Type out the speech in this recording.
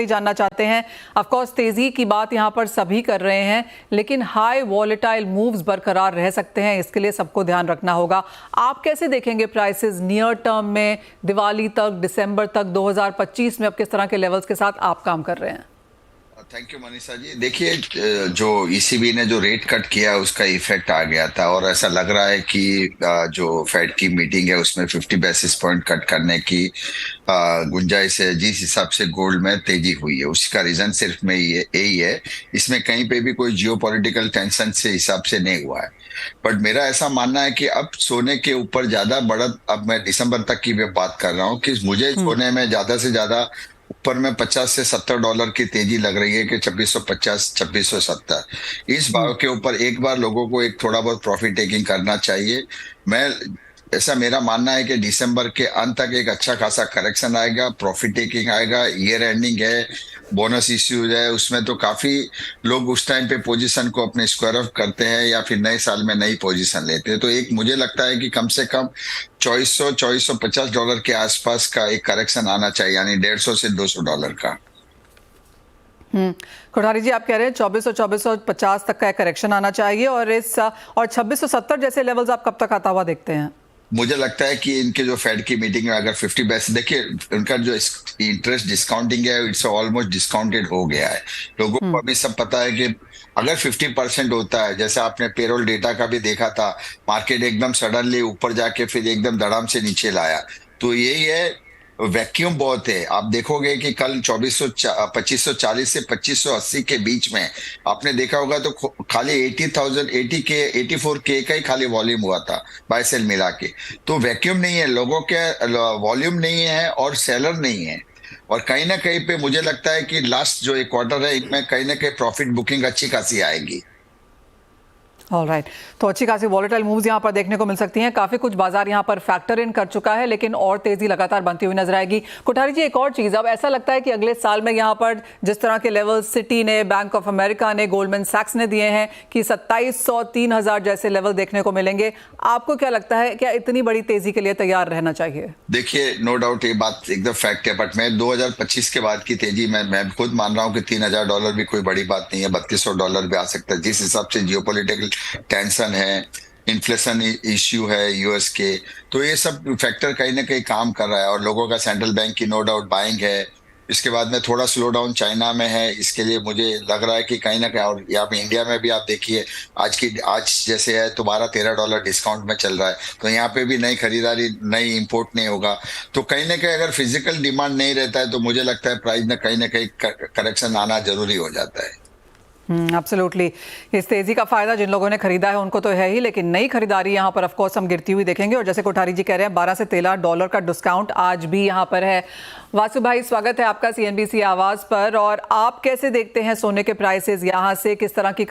ही जानना चाहते हैं। ऑफ कोर्स तेजी की बात यहां पर सभी कर रहे हैं, लेकिन हाई वॉलेटाइल मूव्स बरकरार रह सकते हैं, इसके लिए सबको ध्यान रखना होगा। आप कैसे देखेंगे प्राइसेस नियर टर्म में, दिवाली तक, दिसंबर तक, 2025 में अब किस तरह के लेवल्स के साथ आप काम कर रहे हैं? Thank you Manisha ji. देखिए, जो ईसीबी ने जो रेट कट किया उसका इफेक्ट आ गया था और ऐसा लग रहा है कि जो फेड की मीटिंग है उसमें 50 बेसिस पॉइंट कट करने की गुंजाइश है। जिस हिसाब से गोल्ड में तेजी हुई है उसका रीजन सिर्फ में यही है। इसमें कहीं पे भी कोई जियोपॉलिटिकल टेंशन से हिसाब से नहीं हुआ है। बट मेरा ऐसा मानना है कि अब सोने के ऊपर ज्यादा बढ़त, अब मैं दिसंबर तक की भी बात कर रहा हूँ, कि मुझे सोने में ज्यादा से ज्यादा ऊपर में $50 से $70 की तेजी लग रही है कि 2650 2670 इस भाव के ऊपर एक बार लोगों को एक थोड़ा बहुत प्रॉफिट टेकिंग करना चाहिए। मैं ऐसा मेरा मानना है कि दिसंबर के अंत तक एक अच्छा खासा करेक्शन आएगा, प्रॉफिट टेकिंग आएगा, ईयर एंडिंग है, बोनस इश्यूज है, उसमें तो काफी लोग उस टाइम पे पोजीशन को अपने स्क्वायर ऑफ करते हैं या फिर नए साल में नई पोजीशन लेते हैं। तो एक मुझे लगता है कि कम से कम $2450 के आसपास का एक करेक्शन आना चाहिए, यानी $150 से $200 का। कोठारी जी, आप कह रहे हैं 2450 तक का करेक्शन आना चाहिए, और 2670 जैसे लेवल्स आप कब तक आता हुआ देखते हैं? मुझे लगता है कि इनके जो फेड की मीटिंग में अगर 50 बेस, देखिए उनका जो इंटरेस्ट डिस्काउंटिंग है इट्स ऑलमोस्ट डिस्काउंटेड हो गया है। लोगों को अभी सब पता है कि अगर 50% होता है, जैसे आपने पेरोल डेटा का भी देखा था, मार्केट एकदम सडनली ऊपर जाके फिर एकदम धड़ाम से नीचे लाया। तो यही है, वैक्यूम बहुत है। आप देखोगे कि कल 2540 से 2580 के बीच में आपने देखा होगा तो खाली 80,000 84K का ही खाली वॉल्यूम हुआ था बाय सेल मिला के। तो वैक्यूम नहीं है, लोगों के वॉल्यूम नहीं है और सेलर नहीं है। और कहीं ना कहीं पे मुझे लगता है कि लास्ट जो एक क्वार्टर है इनमें कहीं ना कहीं प्रॉफिट बुकिंग अच्छी खासी आएगी। ऑलराइट, तो अच्छी खासी वॉलेटाइल मूव्स यहां पर देखने को मिल सकती हैं। काफी कुछ बाजार यहां पर फैक्टर इन कर चुका है, लेकिन और तेजी लगातार बनती हुई नजर आएगी। कोठारी जी, एक और चीज, अब ऐसा लगता है कि अगले साल में यहां पर जिस तरह के लेवल सिटी ने, बैंक ऑफ अमेरिका ने, गोल्डमैन सैक्स ने दिए हैं कि 2700 3000 जैसे लेवल देखने को मिलेंगे, आपको क्या लगता है, क्या इतनी बड़ी तेजी के लिए तैयार रहना चाहिए? देखिए, नो डाउट ये बात एकदम फैक्ट है, बट मैं 2025 के बाद की तेजी में मैं खुद मान रहा हूँ कि $3000 भी कोई बड़ी बात नहीं है, $3200 भी आ सकता है। जिस हिसाब से जियोपॉलिटिकल टेंशन है, इन्फ्लेशन इश्यू है यूएस के, तो ये सब फैक्टर कहीं ना कहीं काम कर रहा है। और लोगों का सेंट्रल बैंक की नो डाउट बाइंग है। इसके बाद में थोड़ा स्लो डाउन चाइना में है, इसके लिए मुझे लग रहा है कि कहीं ना कहीं, और यहाँ पे इंडिया में भी आप देखिए आज जैसे है तो $12-13 डिस्काउंट में चल रहा है, तो यहाँ पे भी नई खरीदारी, नई इंपोर्ट नहीं होगा। तो कहीं ना कहीं अगर फिजिकल डिमांड नहीं रहता है तो मुझे लगता है प्राइस में कहीं ना कहीं करेक्शन आना जरूरी हो जाता है। एब्सोल्युटली। इस तेजी का फायदा जिन लोगों ने खरीदा है उनको तो है ही, लेकिन नई खरीदारी यहां पर ऑफ कोर्स हम गिरती हुई देखेंगे। और जैसे कोठारी जी कह रहे हैं, $12 से $13 का डिस्काउंट आज भी यहां पर है। वासु भाई, स्वागत है आपका CNBC आवाज पर। और आप कैसे देखते हैं सोने के प्राइसेस, यहां से किस तरह की